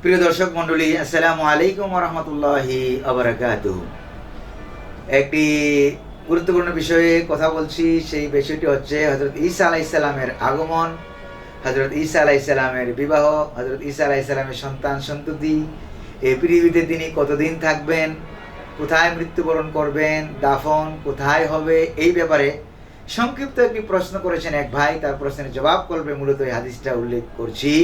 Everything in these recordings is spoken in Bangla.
প্রিয় দর্শক মণ্ডলী, আসসালামু আলাইকুম ওয়া রাহমাতুল্লাহি ওয়া বারাকাতুহু। একটি গুরুত্বপূর্ণ বিষয়ে কথা বলছি। সেই বিষয়টি হচ্ছে হযরত ঈসা আলাইহিস সালামের আগমন, হযরত ঈসা আলাইহিস সালামের বিবাহ, হযরত ঈসা আলাইহিস সালামের সন্তান সন্ততি, এই পৃথিবীতে তিনি কতদিন থাকবেন, কোথায় মৃত্যুবরণ করবেন, দাফন কোথায় হবে, এই ব্যাপারে সংক্ষিপ্ত একটি প্রশ্ন করেছেন এক ভাই। তার প্রশ্নের জবাব করবে মূলত এই হাদিসটা উল্লেখ করছি।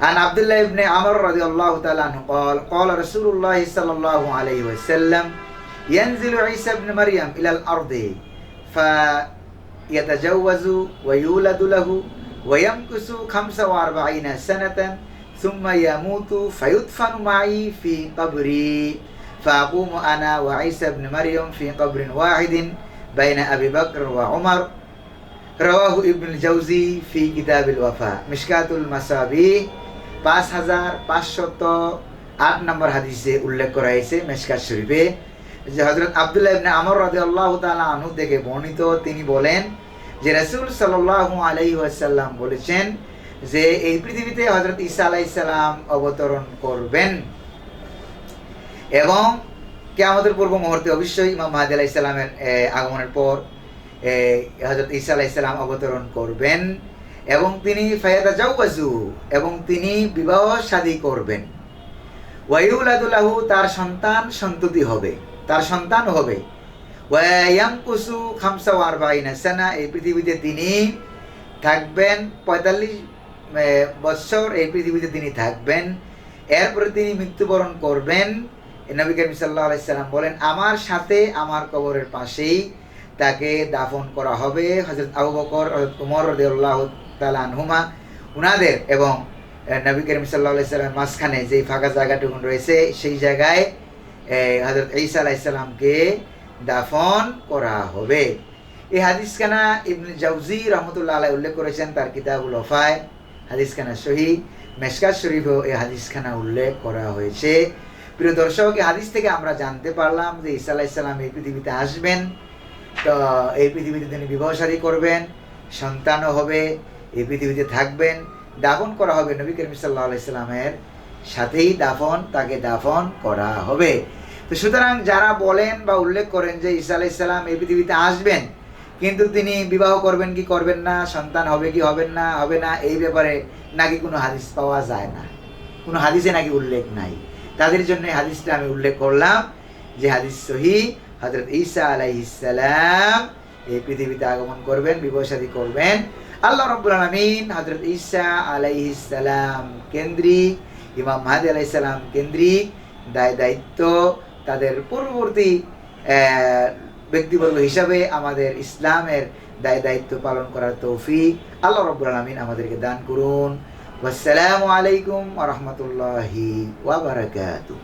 عن عبد الله بن عمر رضي الله تعالى عنه قال قال رسول الله صلى الله عليه وسلم ينزل عيسى بن مريم إلى الأرض فيتجوز ويولد له ويمكث 45 سنة ثم يموت فيدفن معي في قبري فأقوم أنا وعيسى بن مريم في قبر واحد بين أبي بكر وعمر رواه ابن الجوزي في كتاب الوفاء مشكاة المصابيح 5508 নম্বর হাদিসে উল্লেখ করা হয়েছে মিশকাত শরীফে, যে হযরত আব্দুল্লাহ ইবনে আমর রাদিয়াল্লাহু তাআলা আনহু থেকে বর্ণিত। তিনি বলেন যে রাসূল সাল্লাল্লাহু আলাইহি ওয়াসাল্লাম বলেছেন যে এই পৃথিবীতে হযরত ঈসা আলাইহিস সালাম অবতরণ করবেন এবং কিয়ামতের পূর্ব মুহূর্তে অবশ্যই ইমাম মাহদী আলাইহিস সালামের আগমনের পর হযরত ঈসা আলাইহিস সালাম অবতরণ করবেন এবং তিনি ফায়াতাজাওয়াজু এবং তিনি বিবাহ শাদী করবেন, ওয়াইউলাদু লাহু তার সন্তান সন্ততি হবে, তার সন্তান হবে, ওয়ায়ামকুসু 45 সানা এই পৃথিবীতে তিনি থাকবেন 45 বছর এই পৃথিবীতে তিনি থাকবেন। এরপরে তিনি মৃত্যুবরণ করবেন। নবী করিম সাল্লাল্লাহু আলাইহি সাল্লাম বলেন আমার সাথে আমার কবরের পাশেই তাকে দাফন করা হবে। হযরত আবু বকর, হযরত ওমর রাদিয়াল্লাহু তাআলা আনহুমা উনাদের এবং নবী করিম সাল্লাল্লাহু আলাইহি সাল্লামের মাঝখানে যে ফাঁকা জায়গাটুকু রয়েছে সেই জায়গায় হযরত ঈসা আলাইহিস সালামকে দাফন করা হবে। এই হাদিসখানা ইবনে জাওজি রাহমাতুল্লাহ আলাইহি উল্লেখ করেছেন তার কিতাবুল ওয়াফায়। হাদিসখানা সহিহ, মিশকাত শরীফেও এই হাদিসখানা উল্লেখ করা হয়েছে। প্রিয় দর্শক, এই হাদিস থেকে আমরা জানতে পারলাম যে ঈসা আলাইহিস সালাম এই পৃথিবীতে আসবেন, তো এই পৃথিবীতে তিনি বিবাহ শাদী করবেন, সন্তানও হবে, এই পৃথিবীতে থাকবেন, দাফন করা হবে নবী করিম সাল্লাল্লাহু আলাইহি সাল্লামের সাথেই তাকে দাফন করা হবে। তো সুতরাং যারা বলেন বা উল্লেখ করেন যে ঈসা আলাইহিস সালাম এই পৃথিবীতে আসবেন কিন্তু তিনি বিবাহ করবেন কি করবেন না, সন্তান হবে কি হবে না, এই ব্যাপারে নাকি কোনো হাদিস পাওয়া যায় না, কোনো হাদিসে নাকি উল্লেখ নাই, তাদের জন্য হাদিসটা আমি উল্লেখ করলাম যে হাদিস সহিহ। হযরত ঈসা আলাইহিস সালাম এই পৃথিবীতে আগমন করবেন, বিবাহ শাদী করবেন। আল্লাহ রাব্বুল আলামিন হযরত ঈসা আলাইহিস সালাম কেন্দ্রিক, ইমাম মাহদী আলাইহিস সালাম কেন্দ্রিক দায়িত্ব তাদের পূর্ববর্তী ব্যক্তিবর্গ হিসাবে আমাদের ইসলামের দায়িত্ব পালন করার তৌফিক আল্লাহ রাব্বুল আলামিন আমাদেরকে দান করুন। ওয়াসসালামু আলাইকুম ওয়া রাহমাতুল্লাহি ওয়া বারাকাতুহু।